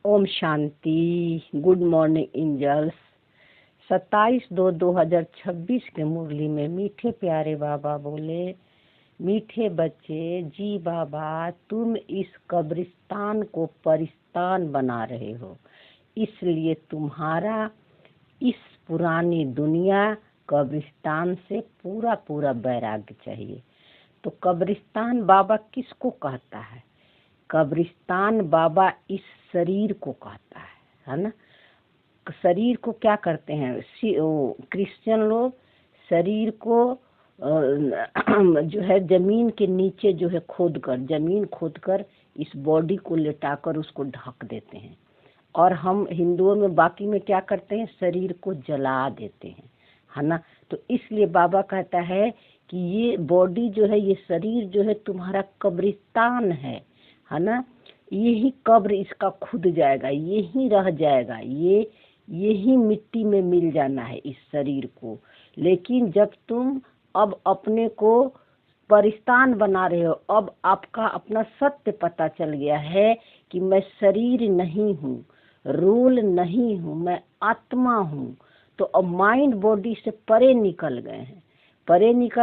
ओम शांति। Good morning angels. 27/2/2026 के मुरली में मीठे प्यारे बाबा बोले, मीठे बच्चे जी बाबा, तुम इस कब्रिस्तान को परिस्तान बना रहे हो, इसलिए तुम्हारा इस पुरानी दुनिया कब्रिस्तान से पूरा पूरा वैराग्य चाहिए। तो कब्रिस्तान बाबा किसको कहता है? कब्रिस्तान बाबा इस शरीर को कहता है ना। शरीर को क्या करते हैं क्रिश्चियन लोग? शरीर को जो है जमीन के नीचे जो है जमीन खोदकर इस बॉडी को लेटाकर उसको ढक देते हैं। और हम हिंदुओं में बाकी में क्या करते हैं? शरीर को जला देते हैं, है ना। तो इसलिए बाबा कहता है कि ये बॉडी जो है, ये शरीर जो है तुम्हारा कब्रिस्तान है ना। यही कब्र इसका खुद जाएगा, यही रह जाएगा, यही मिट्टी में मिल जाना है इस शरीर को। लेकिन जब तुम अब अपने को परिस्तान बना रहे हो, अब आपका अपना सत्य पता चल गया है कि मैं शरीर नहीं हूँ, रोल नहीं हूँ, मैं आत्मा हूँ। तो अब माइंड बॉडी से परे निकल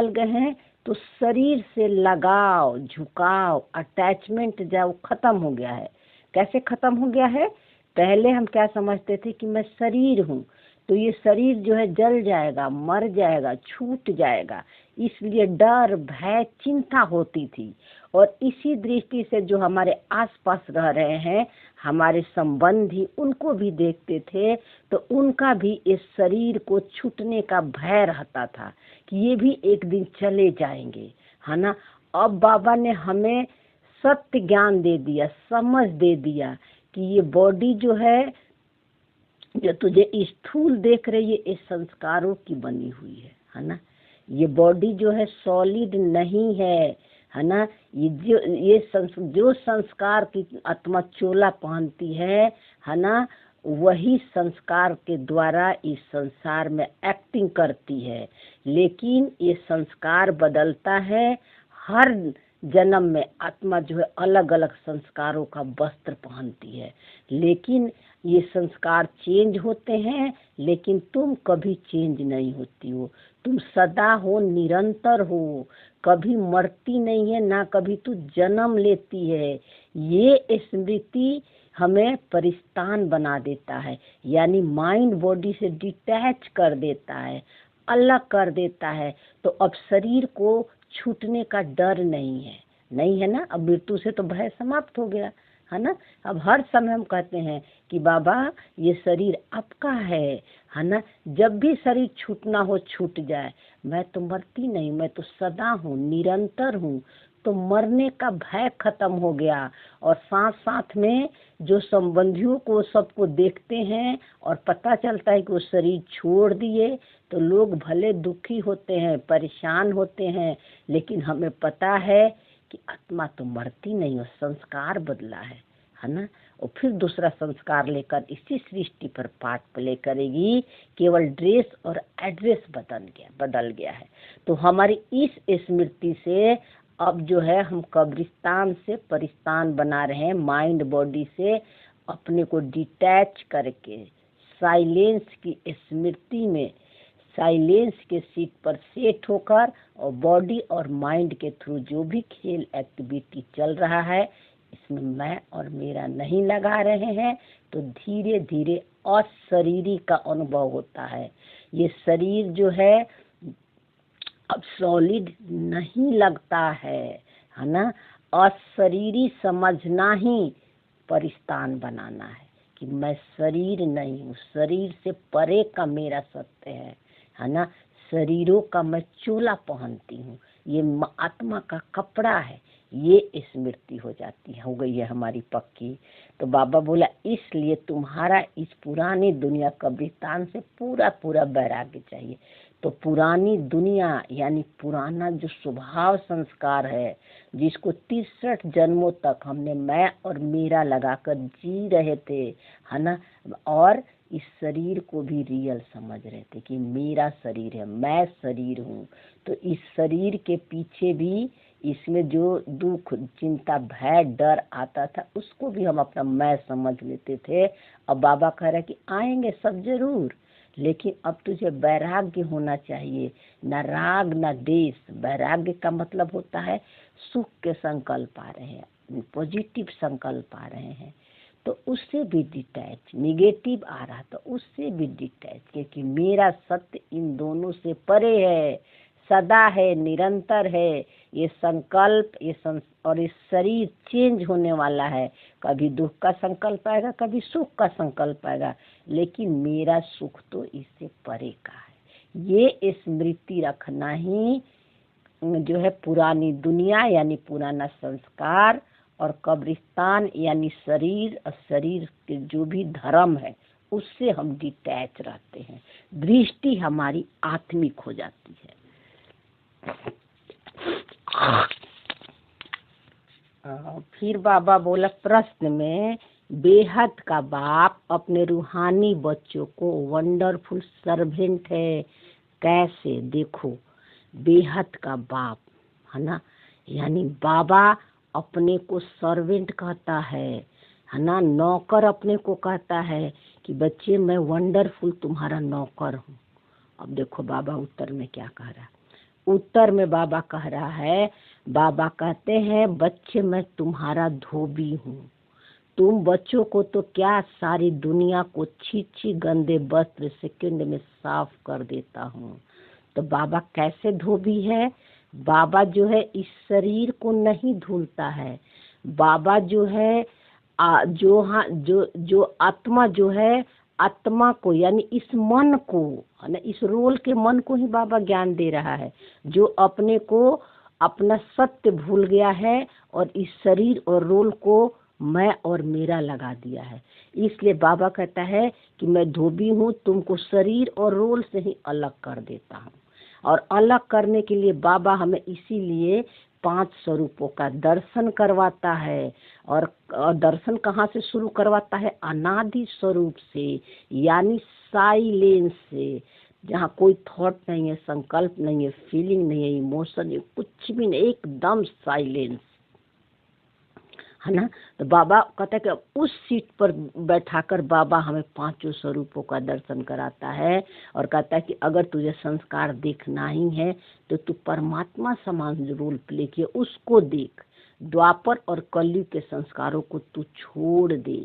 गए हैं, तो शरीर से लगाव, झुकाव, अटैचमेंट जो खत्म हो गया है। कैसे खत्म हो गया है? पहले हम क्या समझते थे कि मैं शरीर हूँ, तो ये शरीर जो है जल जाएगा, मर जाएगा, छूट जाएगा, इसलिए डर, भय, चिंता होती थी। और इसी दृष्टि से जो हमारे आसपास रह रहे हैं, हमारे संबंधी, उनको भी देखते थे तो उनका भी इस शरीर को छूटने का भय रहता था कि ये भी एक दिन चले जाएंगे, है ना। अब बाबा ने हमें सत्य ज्ञान दे दिया, समझ दे दिया कि ये बॉडी जो है, जो तुझे स्थूल देख रही है, इस संस्कारों की बनी हुई है ना। ये बॉडी जो है सॉलिड नहीं है ना। जो संस्कार की आत्मा चोला पहनती है ना, वही संस्कार के द्वारा इस संसार में एक्टिंग करती है। लेकिन ये संस्कार बदलता है। हर जन्म में आत्मा जो है अलग अलग संस्कारों का वस्त्र पहनती है, लेकिन ये संस्कार चेंज होते हैं, लेकिन तुम कभी चेंज नहीं होती हो। तुम सदा हो, निरंतर हो, कभी मरती नहीं है ना, कभी तू जन्म लेती है। ये स्मृति हमें परिस्तान बना देता है, यानी माइंड बॉडी से डिटैच कर देता है, अलग कर देता है। तो अब शरीर को छूटने का डर नहीं है ना। अब मृत्यु से तो भय समाप्त हो गया, है ना। अब हर समय हम कहते हैं कि बाबा ये शरीर आपका है ना। जब भी शरीर छूटना हो छूट जाए, मैं तो मरती नहीं, मैं तो सदा हूँ, निरंतर हूँ। तो मरने का भय खत्म हो गया। और साथ साथ में जो संबंधियों को सबको देखते हैं और पता चलता है कि वो शरीर छोड़ दिए, तो लोग भले दुखी होते हैं, परेशान होते हैं, लेकिन हमें पता है कि आत्मा तो मरती नहीं, और संस्कार बदला है ना। और फिर दूसरा संस्कार लेकर इसी सृष्टि पर पार्ट प्ले करेगी। केवल ड्रेस और एड्रेस बदल गया है। तो हमारी इस स्मृति से अब जो है हम कब्रिस्तान से परिस्तान बना रहे हैं। माइंड बॉडी से अपने को डिटैच करके साइलेंस की स्मृति में, साइलेंस के सीट पर सेट होकर, और बॉडी और माइंड के थ्रू जो भी खेल एक्टिविटी चल रहा है, इसमें मैं और मेरा नहीं लगा रहे हैं, तो धीरे धीरे अशरीरी का अनुभव होता है। ये शरीर जो है अब सॉलिड नहीं लगता है ना। अशरीरी समझना ही परिस्तान बनाना है कि मैं शरीर नहीं हूँ, शरीर से परे का मेरा सत्य है ना। शरीरों का मैं चोला पहनती हूँ, ये आत्मा का कपड़ा है। ये स्मृति हो गई है हमारी पक्की। तो बाबा बोला, इसलिए तुम्हारा इस पुरानी दुनिया कब्रिस्तान से पूरा पूरा वैराग्य चाहिए। तो पुरानी दुनिया यानी पुराना जो स्वभाव संस्कार है, जिसको 63 जन्मों तक हमने मैं और मेरा लगाकर जी रहे थे, है ना। और इस शरीर को भी रियल समझ रहे थे कि मेरा शरीर है, मैं शरीर हूँ। तो इस शरीर के पीछे भी इसमें जो दुख, चिंता, भय, डर आता था उसको भी हम अपना मैं समझ लेते थे। अब बाबा कह रहे कि आएंगे सब जरूर, लेकिन अब तुझे वैराग्य होना चाहिए, न राग न देश। वैराग्य का मतलब होता है सुख के संकल्प आ रहे हैं, पॉजिटिव संकल्प आ रहे हैं तो उससे भी डिटैच, निगेटिव आ रहा तो उससे भी डिटैच, क्योंकि मेरा सत्य इन दोनों से परे है, सदा है, निरंतर है। ये संकल्प, और ये शरीर चेंज होने वाला है, कभी दुख का संकल्प आएगा, कभी सुख का संकल्प आएगा, लेकिन मेरा सुख तो इससे परे का है। ये स्मृति रखना ही जो है पुरानी दुनिया यानी पुराना संस्कार, और कब्रिस्तान यानी शरीर, और शरीर के जो भी धर्म है उससे हम डिटैच रहते हैं, दृष्टि हमारी आत्मिक हो जाती है। फिर बाबा बोला प्रश्न में, बेहद का बाप अपने रूहानी बच्चों को वंडरफुल सर्वेंट है कैसे? देखो, बेहद का बाप है ना, यानी बाबा अपने को सर्वेंट कहता है ना, नौकर अपने को कहता है कि बच्चे मैं वंडरफुल तुम्हारा नौकर हूँ। अब देखो बाबा उत्तर में क्या कह रहा है। उत्तर में बाबा कह रहा है, बाबा कहते हैं बच्चे मैं तुम्हारा धोबी हूँ। तुम बच्चों को तो क्या सारी दुनिया को छी गंदे वस्त्र सेकंड में साफ कर देता हूँ। तो बाबा कैसे धोबी है? बाबा जो है इस शरीर को नहीं धुलता है। बाबा जो है जो आत्मा जो है, आत्मा को यानी इस मन को है ना, इस रोल के मन को ही बाबा ज्ञान दे रहा है, जो अपने को अपना सत्य भूल गया है और इस शरीर और रोल को मैं और मेरा लगा दिया है। इसलिए बाबा कहता है कि मैं धोबी हूँ, तुमको शरीर और रोल से ही अलग कर देता हूँ। और अलग करने के लिए बाबा हमें इसीलिए 5 स्वरूपों का दर्शन करवाता है। और दर्शन कहाँ से शुरू करवाता है? अनादि स्वरूप से, यानी साइलेंस से, जहाँ कोई थॉट नहीं है, संकल्प नहीं है, फीलिंग नहीं है, इमोशन नहीं, कुछ भी नहीं, एकदम साइलेंस है ना। तो बाबा कहता है कि उस सीट पर बैठाकर बाबा हमें 5 स्वरूपों का दर्शन कराता है और कहता है कि अगर तुझे संस्कार देखना ही है तो तू परमात्मा समान रोल प्ले किए उसको देख, द्वापर और कलयुग के संस्कारों को तू छोड़ दे।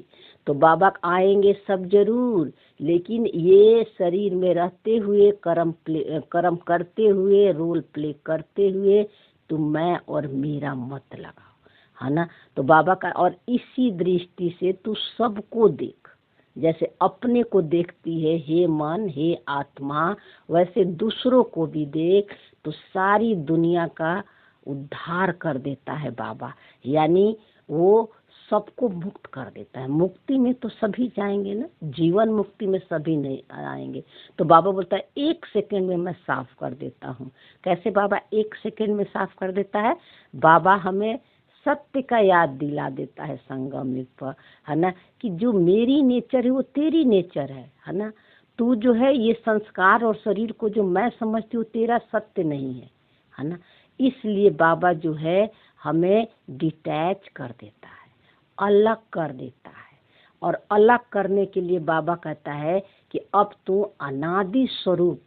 तो बाबा आएंगे सब जरूर, लेकिन ये शरीर में रहते हुए कर्म करते हुए, रोल प्ले करते हुए तू मैं और मेरा मत लगा, है ना। तो बाबा का, और इसी दृष्टि से तू सबको देख, जैसे अपने को देखती है हे मन हे आत्मा, वैसे दूसरों को भी देख। तो सारी दुनिया का उद्धार कर देता है बाबा, यानी वो सबको मुक्त कर देता है। मुक्ति में तो सभी जाएंगे ना, जीवन मुक्ति में सभी नहीं आएंगे। तो बाबा बोलता है 1 सेकंड में मैं साफ कर देता हूँ। कैसे बाबा 1 सेकंड में साफ कर देता है? बाबा हमें सत्य का याद दिला देता है संगम युग पर, है ना, कि जो मेरी नेचर है वो तेरी नेचर है ना। तू जो है ये संस्कार और शरीर को जो मैं समझती हूँ तेरा सत्य नहीं है ना। इसलिए बाबा जो है हमें डिटैच कर देता है, अलग कर देता है। और अलग करने के लिए बाबा कहता है कि अब तू अनादि स्वरूप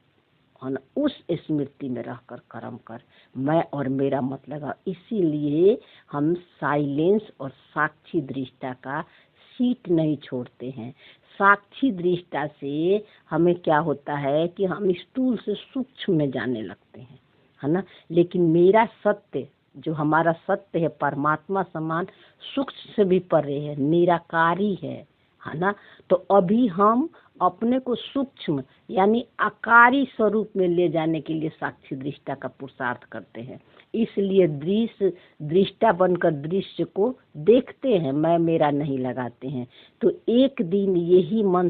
उस स्मृति में रहकर कर्म कर, मैं और मेरा मत लगा। इसीलिए हम साइलेंस और साक्षी दृष्टा का सीट नहीं छोड़ते हैं। साक्षी दृष्टा से हमें क्या होता है कि हम स्थूल से सूक्ष्म में जाने लगते हैं, है ना। लेकिन मेरा सत्य, जो हमारा सत्य है, परमात्मा समान सूक्ष्म से भी परे है, निराकारी है ना। तो अभी हम अपने को सूक्ष्म यानी आकारी स्वरूप में ले जाने के लिए साक्षी दृष्टा का पुरुषार्थ करते हैं। इसलिए दृष्टा बनकर दृश्य को देखते हैं, मैं मेरा नहीं लगाते हैं। तो एक दिन यही मन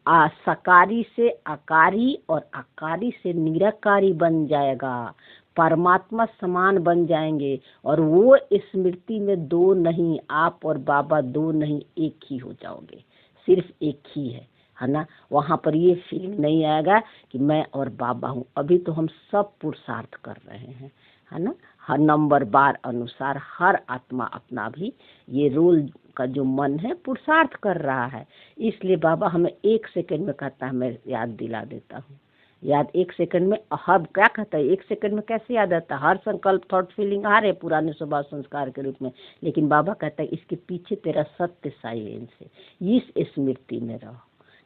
सकारी से आकारी और आकारी से निराकारी बन जाएगा, परमात्मा समान बन जाएंगे। और वो स्मृति में 2 नहीं, आप और बाबा 2 नहीं, एक ही हो जाओगे, सिर्फ एक ही है ना। वहाँ पर ये फीलिंग नहीं आएगा कि मैं और बाबा हूँ। अभी तो हम सब पुरुषार्थ कर रहे हैं, है ना। हर नंबर बार अनुसार हर आत्मा अपना भी ये रोल का जो मन है पुरुषार्थ कर रहा है। इसलिए बाबा हमें 1 सेकंड में कहता है, मैं याद दिला देता हूँ। याद 1 सेकंड में, हब क्या कहता है 1 सेकंड में कैसे याद आता है? हर संकल्प थॉट फीलिंग आ रहे पुराने स्वभाव संस्कार के रूप में, लेकिन बाबा कहता है इसके पीछे तेरा सत्य साइलेंस है, इस स्मृति में रहो।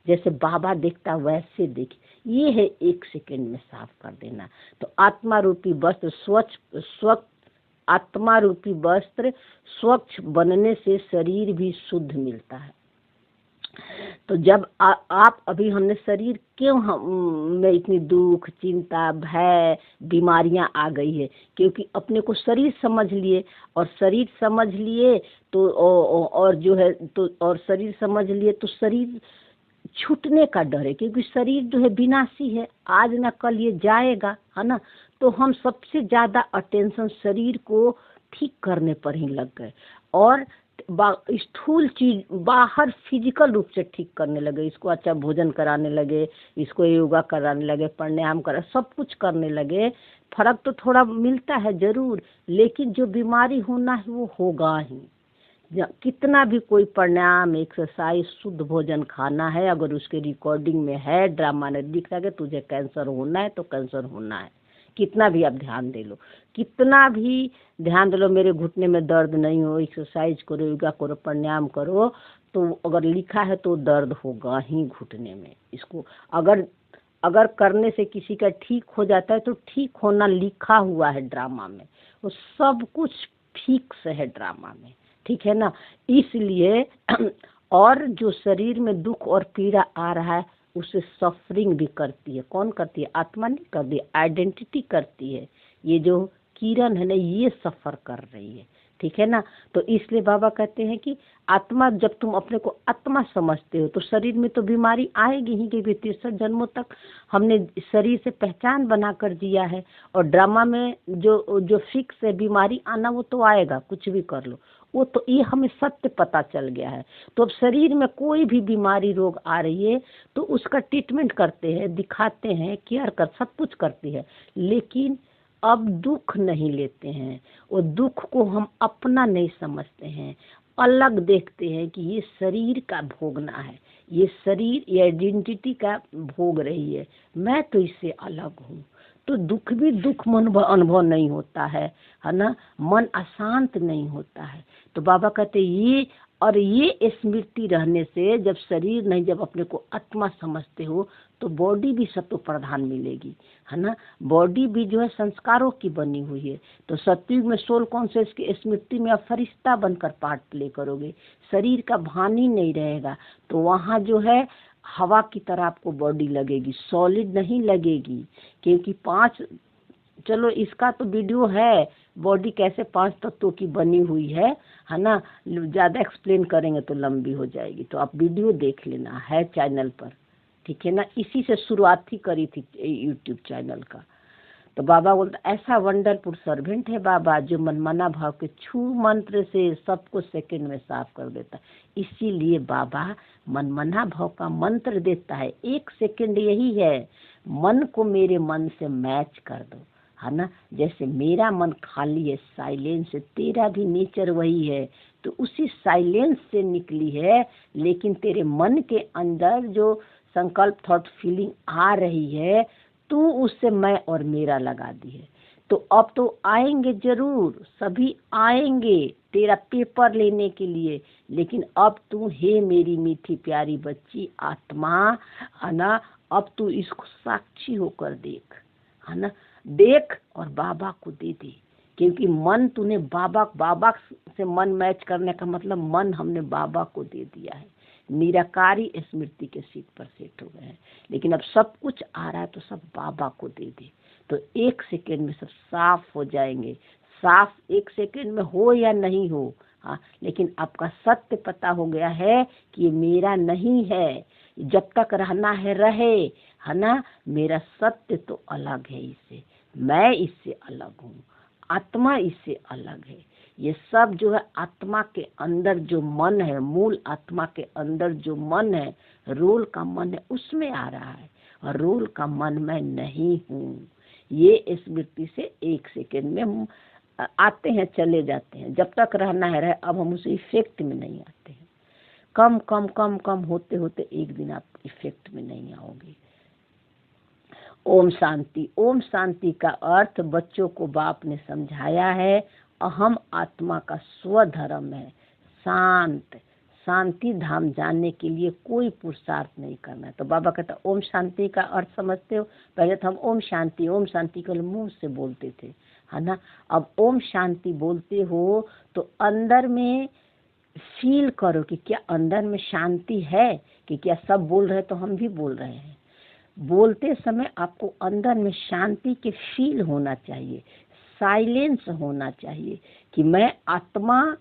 जैसे बाबा देखता वैसे देख, ये है 1 सेकंड में साफ कर देना। तो आत्मा रूपी वस्त्र स्वच्छ आत्मा रूपी वस्त्र स्वच्छ बनने से शरीर भी शुद्ध मिलता है। तो जब आप अभी हमने शरीर क्यों में इतनी दुख, चिंता, भय, बीमारियां आ गई है? क्योंकि अपने को शरीर समझ लिए, और शरीर समझ लिए तो और जो है तो और शरीर समझ लिए तो शरीर छूटने का डर है, क्योंकि शरीर जो है विनाशी है, आज ना कल ये जाएगा, है ना। तो हम सबसे ज्यादा अटेंशन शरीर को ठीक करने पर ही लग गए, और स्थूल चीज बाहर फिजिकल रूप से ठीक करने लगे। इसको अच्छा भोजन कराने लगे, इसको योगा कराने लगे, प्राणायाम करा, सब कुछ करने लगे। फर्क तो थोड़ा मिलता है जरूर, लेकिन जो बीमारी होना है वो होगा ही। कितना भी कोई प्राणायाम, एक्सरसाइज, शुद्ध भोजन खाना है, अगर उसके रिकॉर्डिंग में है, ड्रामा ने दिख रहा है तुझे कैंसर होना है तो कैंसर होना है। कितना भी आप ध्यान दे लो, कितना भी ध्यान दे लो, मेरे घुटने में दर्द नहीं हो, एक्सरसाइज करो, योगा करो, प्राणायाम करो, तो अगर लिखा है तो दर्द होगा ही घुटने में। इसको अगर करने से किसी का ठीक हो जाता है तो ठीक होना लिखा हुआ है ड्रामा में, वो सब कुछ फिक्स है ड्रामा में, ठीक है ना। इसलिए और जो शरीर में दुख और पीड़ा आ रहा है उसे सफरिंग भी करती है। कौन करती है? आत्मा नहीं करती, आइडेंटिटी करती है। ये जो किरण है ना, ये सफर कर रही है, ठीक है ना। तो इसलिए बाबा कहते हैं कि आत्मा, जब तुम अपने को आत्मा समझते हो तो शरीर में तो बीमारी आएगी ही, क्योंकि 63 जन्मों तक हमने शरीर से पहचान बनाकर जिया है, और ड्रामा में जो फिक्स है बीमारी आना, वो तो आएगा, कुछ भी कर लो, वो तो ये हमें सत्य पता चल गया है। तो अब शरीर में कोई भी बीमारी रोग आ रही है तो उसका ट्रीटमेंट करते हैं, दिखाते हैं, केयर कर, सब कुछ करती है, लेकिन अब दुख नहीं लेते हैं। वो दुख को हम अपना नहीं समझते हैं, अलग देखते हैं कि ये शरीर का भोगना है, ये शरीर, ये आइडेंटिटी का भोग रही है, मैं तो इससे अलग हूँ। तो दुख भी दुख मन अनुभव नहीं होता है ना, मन अशांत नहीं होता है। तो बाबा कहते ये स्मृति रहने से, जब शरीर नहीं, जब अपने को आत्मा समझते हो तो बॉडी भी सत्व प्रधान मिलेगी, है ना। बॉडी भी जो है संस्कारों की बनी हुई है। तो सत्युग में सोल कॉन्शियस की स्मृति में आप फरिश्ता बनकर पार्ट प्ले करोगे, शरीर का भान ही नहीं रहेगा। तो वहाँ जो है हवा की तरह आपको बॉडी लगेगी, सॉलिड नहीं लगेगी, क्योंकि 5, चलो इसका तो वीडियो है, बॉडी कैसे 5 तत्वों की बनी हुई है ना। ज़्यादा एक्सप्लेन करेंगे तो लंबी हो जाएगी, तो आप वीडियो देख लेना, है चैनल पर, ठीक है ना। इसी से शुरुआत ही करी थी यूट्यूब चैनल का। तो बाबा बोलता ऐसा वंडरफुल सर्वेंट है बाबा, जो मनमाना भाव के छू मंत्र से सबको सेकंड में साफ कर देता। इसीलिए बाबा मनमाना भाव का मंत्र देता है, 1 सेकंड यही है, मन को मेरे मन से मैच कर दो, है ना। जैसे मेरा मन खाली है, साइलेंस है, तेरा भी नेचर वही है, तो उसी साइलेंस से निकली है। लेकिन तेरे मन के अंदर जो संकल्प, थॉट, फीलिंग आ रही है, तू उससे मैं और मेरा लगा दी है। तो अब तो आएंगे जरूर, सभी आएंगे तेरा पेपर लेने के लिए, लेकिन अब तू, हे मेरी मीठी प्यारी बच्ची आत्मा, है ना, अब तू इसको साक्षी होकर देख, है ना, देख और बाबा को दे दे। क्योंकि मन तूने बाबा से मन मैच करने का मतलब मन हमने बाबा को दे दिया है। निराकारी स्मृति के सीट पर सेट हो गए हैं, लेकिन अब सब कुछ आ रहा है तो सब बाबा को दे दे, तो 1 सेकंड में सब साफ हो जाएंगे। साफ 1 सेकंड में हो या नहीं हो, हाँ, लेकिन आपका सत्य पता हो गया है कि ये मेरा नहीं है, जब तक रहना है रहे, है ना। मेरा सत्य तो अलग है, इससे मैं इससे अलग हूँ, आत्मा इससे अलग है। ये सब जो है आत्मा के अंदर जो मन है, मूल आत्मा के अंदर जो मन है, रोल का मन है, उसमें आ रहा है, और रोल का मन मैं नहीं हूँ। ये स्मृति से 1 सेकंड में आते हैं चले जाते हैं, जब तक रहना है रहे। अब हम उस इफेक्ट में नहीं आते हैं। कम कम कम कम होते होते एक दिन आप इफेक्ट में नहीं आओगे। ओम शांति। ओम शांति का अर्थ बच्चों को बाप ने समझाया है। अहम आत्मा का स्वधर्म है शांत। शांति धाम जाने के लिए कोई पुरुषार्थ नहीं करना है। तो बाबा कहता ओम शांति का अर्थ समझते हो? पहले तो हम ओम शांति को मुंह से बोलते थे, है ना। अब ओम शांति बोलते हो तो अंदर में फील करो कि क्या अंदर में शांति है, कि क्या सब बोल रहे तो हम भी बोल रहे हैं। बोलते समय आपको अंदर में शांति के फील होना चाहिए, साइलेंस होना चाहिए कि मैं आत्मा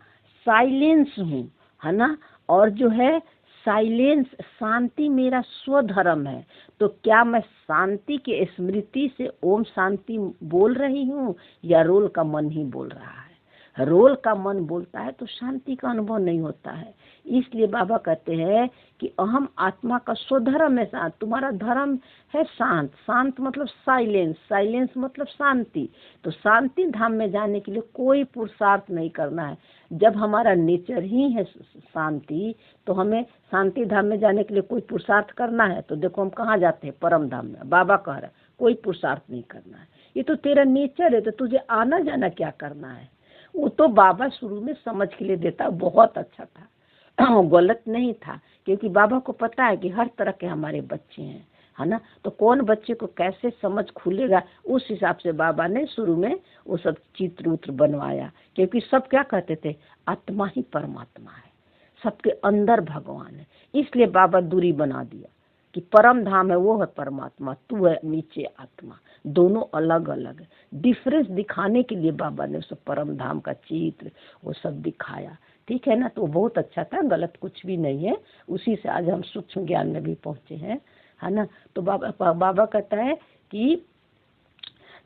साइलेंस हूँ, है ना। और जो है साइलेंस, शांति मेरा स्वधर्म है। तो क्या मैं शांति के स्मृति से ओम शांति बोल रही हूँ या रोल का मन ही बोल रहा है? रोल का मन बोलता है तो शांति का अनुभव नहीं होता है। इसलिए बाबा कहते हैं कि अहम आत्मा का स्वधर्म है शांत। तुम्हारा धर्म है शांत। शांत मतलब साइलेंस, साइलेंस मतलब शांति। तो शांति धाम में जाने के लिए कोई पुरुषार्थ नहीं करना है। जब हमारा नेचर ही है शांति, तो हमें शांति धाम में जाने के लिए कोई पुरुषार्थ करना है? तो देखो हम कहाँ जाते हैं, परम धाम में। बाबा कह रहा है कोई पुरुषार्थ नहीं करना है, ये तो तेरा नेचर है। तो तुझे आना जाना क्या करना है? वो तो बाबा शुरू में समझ के लिए देता, बहुत अच्छा था, गलत नहीं था। क्योंकि बाबा को पता है कि हर तरह के हमारे बच्चे हैं, है ना। तो कौन बच्चे को कैसे समझ खुलेगा, उस हिसाब से बाबा ने शुरू में वो सब चित्र उत्र बनवाया। क्योंकि सब क्या कहते थे, आत्मा ही परमात्मा है, सबके अंदर भगवान है। इसलिए बाबा दूरी बना दिया कि परम धाम है वो है परमात्मा, तू है नीचे आत्मा, दोनों अलग अलग है। डिफरेंस दिखाने के लिए बाबा ने उस परम धाम का चित्र वो सब दिखाया, ठीक है ना। तो बहुत अच्छा था, गलत कुछ भी नहीं है। उसी से आज हम सूक्ष्म ज्ञान में भी पहुंचे हैं, है ना। तो बाबा कहता है कि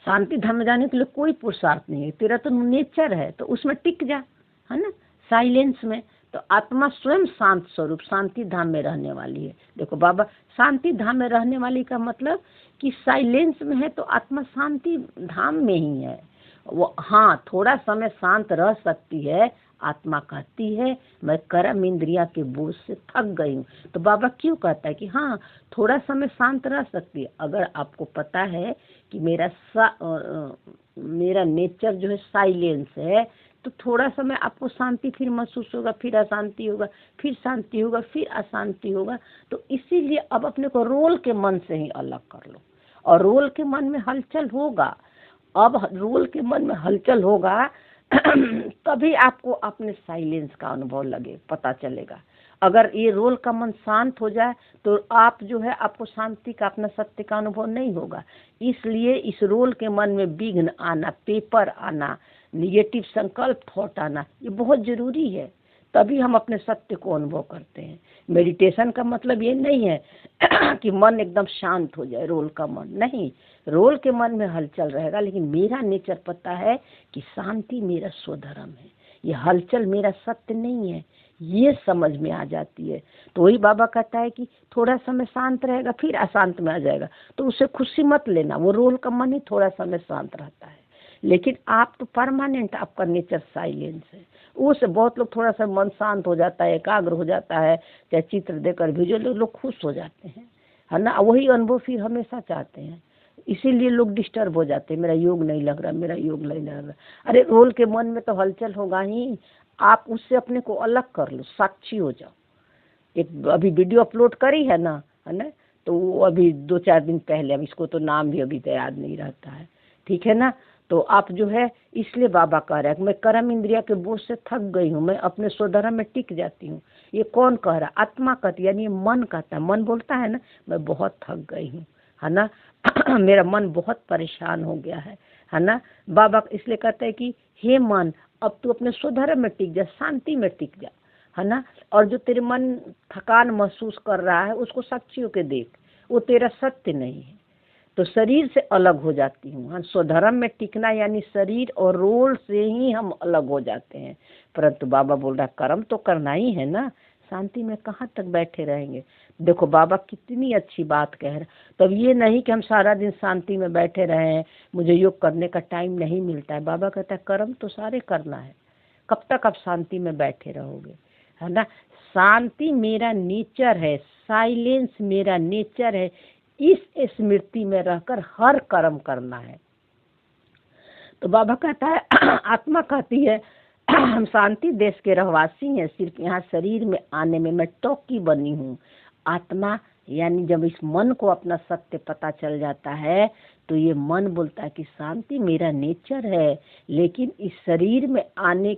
शांति धाम में जाने के लिए कोई पुरुषार्थ नहीं है, तेरा तो नेचर है, तो उसमें टिक जा, है ना, साइलेंस में। तो आत्मा स्वयं शांत स्वरूप शांति धाम में रहने वाली है। देखो बाबा, शांति धाम में रहने वाली का मतलब कि साइलेंस में है तो आत्मा शांति धाम में ही है वो। हाँ, थोड़ा समय शांत रह सकती है। आत्मा कहती है मैं कर्म इंद्रिया के बोझ से थक गई हूँ। तो बाबा क्यों कहता है कि हाँ थोड़ा समय शांत रह सकती है? अगर आपको पता है कि मेरा नेचर जो है साइलेंस है, तो थोड़ा समय आपको शांति फिर महसूस होगा, फिर अशांति होगा, फिर शांति होगा, फिर अशांति होगा। तो इसीलिए अब अपने को रोल के मन से ही अलग कर लो, और रोल के मन में हलचल होगा। अब रोल के मन में हलचल होगा तभी आपको अपने साइलेंस का अनुभव लगे, पता चलेगा। अगर ये रोल का मन शांत हो जाए तो आप जो है आपको शांति का, अपना सत्य का अनुभव नहीं होगा। इसलिए इस रोल के मन में विघ्न आना, पेपर आना, निगेटिव संकल्प थॉट आना, ये बहुत जरूरी है। तभी हम अपने सत्य को अनुभव करते हैं। मेडिटेशन का मतलब ये नहीं है कि मन एकदम शांत हो जाए, रोल का मन नहीं। रोल के मन में हलचल रहेगा, लेकिन मेरा नेचर पता है कि शांति मेरा स्वधर्म है, ये हलचल मेरा सत्य नहीं है, ये समझ में आ जाती है। तो वही बाबा कहता है कि थोड़ा समय शांत रहेगा फिर अशांत में आ जाएगा, तो उससे खुशी मत लेना। वो रोल का मन ही थोड़ा समय शांत रहता है, लेकिन आप तो परमानेंट, आपका नेचर साइलेंस है। उससे बहुत लोग थोड़ा सा मन शांत हो जाता है, एकाग्र हो जाता है, चाहे चित्र देकर भी, जो लोग खुश हो जाते हैं, है ना। वही अनुभव फिर हमेशा चाहते हैं, इसीलिए लोग डिस्टर्ब हो जाते हैं, मेरा योग नहीं लग रहा, मेरा योग नहीं लग रहा। अरे रोल के मन में तो हलचल होगा ही, आप उससे अपने को अलग कर लो, साक्षी हो जाओ। एक अभी वीडियो अपलोड करी है ना, है ना, तो वो अभी 2-4 दिन पहले, अब इसको तो नाम भी अभी तो याद नहीं रहता है, ठीक है ना। तो आप जो है, इसलिए बाबा कह रहा है कि मैं कर्म इंद्रिया के बोझ से थक गई हूँ, मैं अपने स्वधर्म में टिक जाती हूँ। ये कौन कह रहा है? आत्मा कहती, यानी मन कहता है। मन बोलता है ना मैं बहुत थक गई हूँ, है ना मेरा मन बहुत परेशान हो गया है ना। बाबा इसलिए कहते हैं कि हे मन, अब तू अपने स्वधर्म में टिक जा, शांति में टिक जा, है ना। और जो तेरे मन थकान महसूस कर रहा है उसको साक्षी होके देख, वो तेरा सत्य नहीं है। तो शरीर से अलग हो जाती हूँ। हाँ, स्वधर्म में टिकना यानी शरीर और रोल से ही हम अलग हो जाते हैं। परंतु बाबा बोल रहा कर्म तो करना ही है ना, शांति में कहाँ तक बैठे रहेंगे। देखो बाबा कितनी अच्छी बात कह रहे। तब ये नहीं कि हम सारा दिन शांति में बैठे रहे हैं, मुझे योग करने का टाइम नहीं मिलता है। बाबा कहता है कर्म तो सारे करना है, कब तक आप शांति में बैठे रहोगे, है ना। शांति मेरा नेचर है, साइलेंस मेरा नेचर है, इस स्मृति में रहकर हर कर्म करना है। तो बाबा कहता है आत्मा कहती है हम शांति देश के रहवासी हैं, सिर्फ यहाँ शरीर में आने में मैं टोकी बनी हूँ। आत्मा यानी जब इस मन को अपना सत्य पता चल जाता है तो ये मन बोलता है कि शांति मेरा नेचर है, लेकिन इस शरीर में आने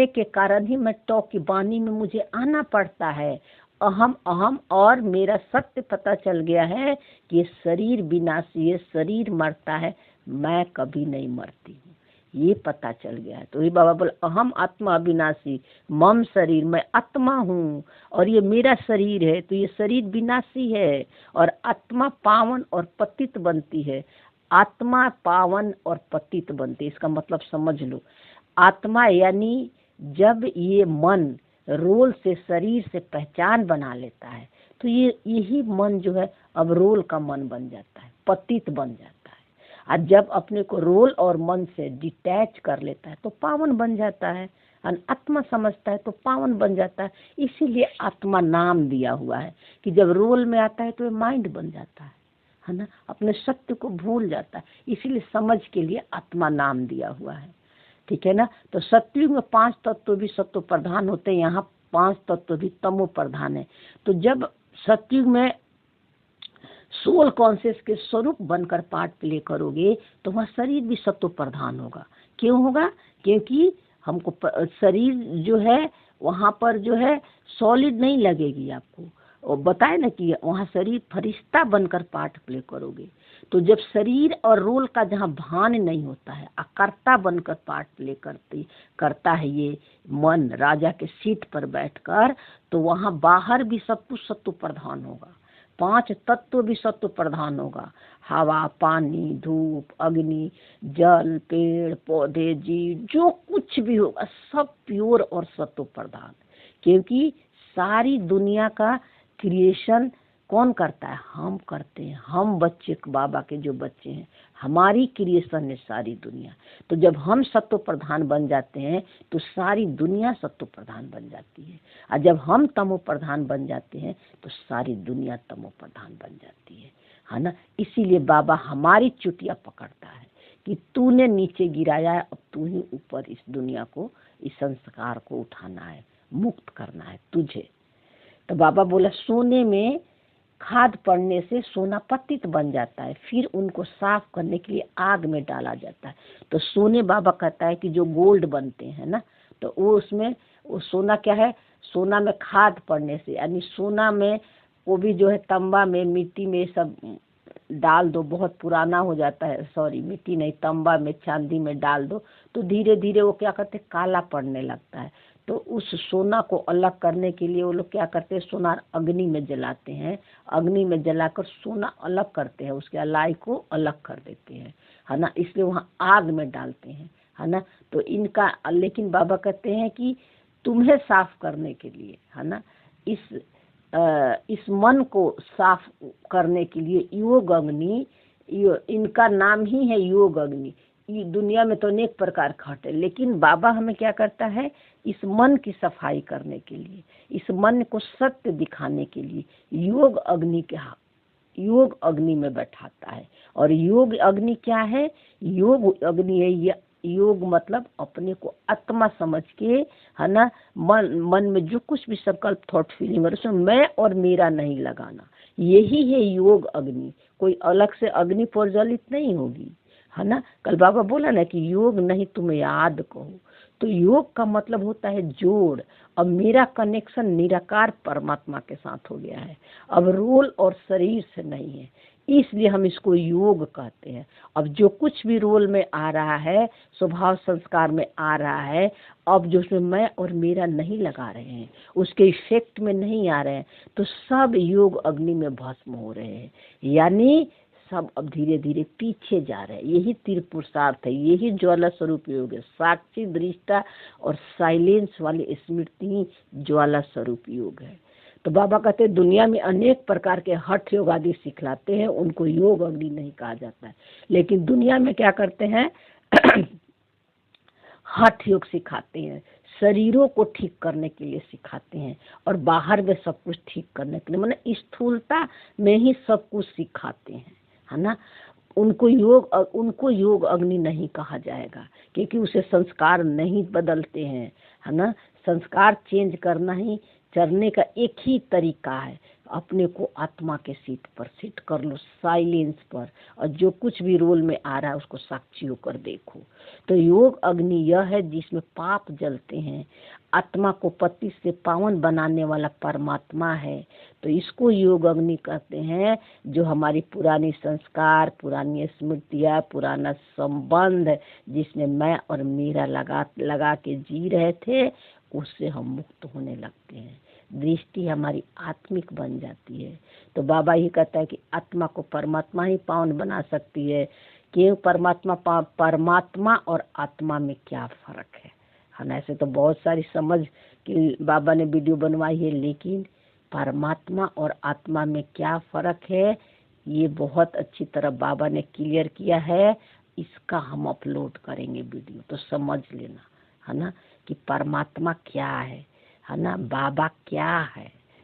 के कारण ही मैं टोकी बानी में मुझे आना पड़ता है। अहम अहम और मेरा सत्य पता चल गया है कि ये शरीर विनाशी है, शरीर मरता है, मैं कभी नहीं मरती हूँ, ये पता चल गया है। तो ये बाबा बोले अहम आत्मा अविनाशी मम शरीर, मैं आत्मा हूँ और ये मेरा शरीर है, तो ये शरीर विनाशी है और आत्मा पावन और पतित बनती है। आत्मा पावन और पतित बनती है, इसका मतलब समझ लो। आत्मा यानी जब ये मन रोल से शरीर से पहचान बना लेता है तो ये यही मन जो है अब रोल का मन बन जाता है, पतित बन जाता है। और जब अपने को रोल और मन से डिटैच कर लेता है तो पावन बन जाता है, आत्मा समझता है तो पावन बन जाता है। इसीलिए आत्मा नाम दिया हुआ है कि जब रोल में आता है तो ये माइंड बन जाता है ना, अपने सत्य को भूल जाता है, इसीलिए समझ के लिए आत्मा नाम दिया हुआ है, ठीक है ना। तो सत्युग में 5 तत्व भी सत्व प्रधान होते हैं, यहाँ 5 तत्व भी तमो प्रधान है। तो जब सत्युग में सोल कॉन्शियस के स्वरूप बनकर पार्ट प्ले करोगे तो वह शरीर भी सत्व प्रधान होगा। क्यों होगा? क्योंकि हमको शरीर जो है वहाँ पर जो है सॉलिड नहीं लगेगी आपको, और बताए ना कि वहाँ शरीर फरिश्ता बनकर पार्ट प्ले करोगे। तो जब शरीर और रोल का जहाँ भान नहीं होता है, अकर्ता बनकर पार्ट प्ले करता है ये मन राजा के सीट पर बैठकर, तो वहाँ बाहर भी सब कुछ सत्व प्रधान होगा, 5 तत्व भी सत्व प्रधान होगा। हवा, पानी, धूप, अग्नि, जल, पेड़ पौधे, जीव, जो कुछ भी होगा सब प्योर और सत्व प्रधान। क्योंकि सारी दुनिया का क्रिएशन कौन करता है? हम करते हैं। हम बच्चे बाबा के जो बच्चे हैं, हमारी क्रिएशन है सारी दुनिया। तो जब हम सत्व प्रधान बन जाते हैं तो सारी दुनिया सत्व प्रधान बन जाती है, और जब हम तमो प्रधान बन जाते हैं तो सारी दुनिया तमो प्रधान बन जाती है ना। इसीलिए बाबा हमारी चुटिया पकड़ता है कि तूने नीचे गिराया है, अब तू ही ऊपर इस दुनिया को, इस संस्कार को उठाना है, मुक्त करना है तुझे। तो बाबा बोला सोने में खाद पड़ने से सोना पतित बन जाता है, फिर उनको साफ करने के लिए आग में डाला जाता है। तो सोने बाबा कहता है कि जो गोल्ड बनते हैं ना, तो वो उसमें वो सोना क्या है, सोना में खाद पड़ने से, यानी सोना में वो भी जो है तंबा में, मिट्टी में सब डाल दो, बहुत पुराना हो जाता है, सॉरी मिट्टी नहीं, तंबा में, चांदी में डाल दो तो धीरे धीरे वो क्या करते हैं, काला पड़ने लगता है। तो उस सोना को अलग करने के लिए वो लोग क्या करते हैं, सोना अग्नि में जलाते हैं, अग्नि में जलाकर सोना अलग करते हैं, उसके अलाई को अलग कर देते हैं, है ना। इसलिए वहाँ आग में डालते हैं, है ना। तो इनका, लेकिन बाबा कहते हैं कि तुम्हें साफ करने के लिए, है ना, इस मन को साफ करने के लिए योग अग्नि, इनका नाम ही है योग अग्नि। दुनिया में तो अनेक प्रकार घट है, लेकिन बाबा हमें क्या करता है, इस मन की सफाई करने के लिए, इस मन को सत्य दिखाने के लिए योग योग अग्नि में बैठाता है। और योग अग्नि क्या है? योग अग्नि है, योग मतलब अपने को आत्मा समझ के, है ना, मन में जो कुछ भी संकल्प, थॉट, फीलिंग और उसमें मैं और मेरा नहीं लगाना, यही है योग अग्नि। कोई अलग से अग्नि प्रज्वलित नहीं होगी, है ना। कल बाबा बोला ना कि योग नहीं तुम याद कहो, तो योग का मतलब होता है जोड़। अब मेरा कनेक्शन निराकार परमात्मा के साथ हो गया है, अब रोल और शरीर से नहीं है, इसलिए हम इसको योग कहते हैं। अब जो कुछ भी रोल में आ रहा है, स्वभाव संस्कार में आ रहा है, अब जो उसमें मैं और मेरा नहीं लगा रहे हैं, उसके इफेक्ट में नहीं आ रहे हैं, तो सब योग अग्नि में भस्म हो रहे हैं। यानी सब अब धीरे धीरे पीछे जा रहे हैं। यही तीव्र पुरुषार्थ है, यही ज्वाला स्वरूप योग है। साक्षी, दृष्टा और साइलेंस वाली स्मृति ही ज्वाला स्वरूप योग है। तो बाबा कहते हैं दुनिया में अनेक प्रकार के हठ योग आदि सिखलाते हैं, उनको योग अग्नि नहीं कहा जाता है। लेकिन दुनिया में क्या करते हैं हठ योग सिखाते हैं, शरीरों को ठीक करने के लिए सिखाते हैं और बाहर में सब कुछ ठीक करने के लिए, माने स्थूलता में ही सब कुछ सिखाते हैं, है ना। उनको योग अग्नि नहीं कहा जाएगा, क्योंकि उसे संस्कार नहीं बदलते हैं, है ना। संस्कार चेंज करना ही चढ़ने का एक ही तरीका है, अपने को आत्मा के सीट पर सेट कर लो, साइलेंस पर, और जो कुछ भी रोल में आ रहा है उसको साक्षी होकर देखो। तो योग अग्नि यह है जिसमें पाप जलते हैं, आत्मा को पति से पावन बनाने वाला परमात्मा है। तो इसको योग अग्नि कहते हैं, जो हमारी पुरानी संस्कार, पुरानी स्मृतियाँ, पुराना संबंध जिसमें मैं और मेरा लगा के जी रहे थे, उससे हम मुक्त होने लगते हैं। दृष्टि हमारी आत्मिक बन जाती है। तो बाबा ही कहता है कि आत्मा को परमात्मा ही पावन बना सकती है। क्यों परमात्मा और आत्मा में क्या फर्क है ना। ऐसे तो बहुत सारी समझ कि बाबा ने वीडियो बनवाई है, लेकिन परमात्मा और आत्मा में क्या फर्क है ये बहुत अच्छी तरह बाबा ने क्लियर किया है। इसका हम अपलोड करेंगे वीडियो, तो समझ लेना, है ना, कि परमात्मा क्या है ना, बाबा क्या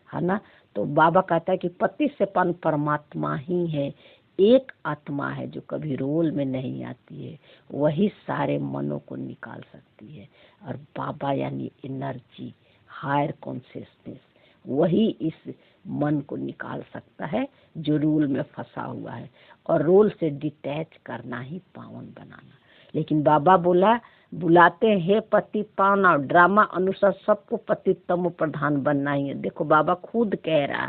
है ना। तो बाबा कहता है कि पति से परमात्मा ही है, एक आत्मा है जो कभी रोल में नहीं आती है, वही सारे मनों को निकाल सकती है। और बाबा यानी एनर्जी, हायर कॉन्शियसनेस, वही इस मन को निकाल सकता है जो रोल में फंसा हुआ है, और रोल से डिटैच करना ही पावन बनाना। लेकिन बाबा बुलाते हैं पति पावना, ड्रामा अनुसार सबको पति तमो प्रधान बनना ही है। देखो बाबा खुद कह रहा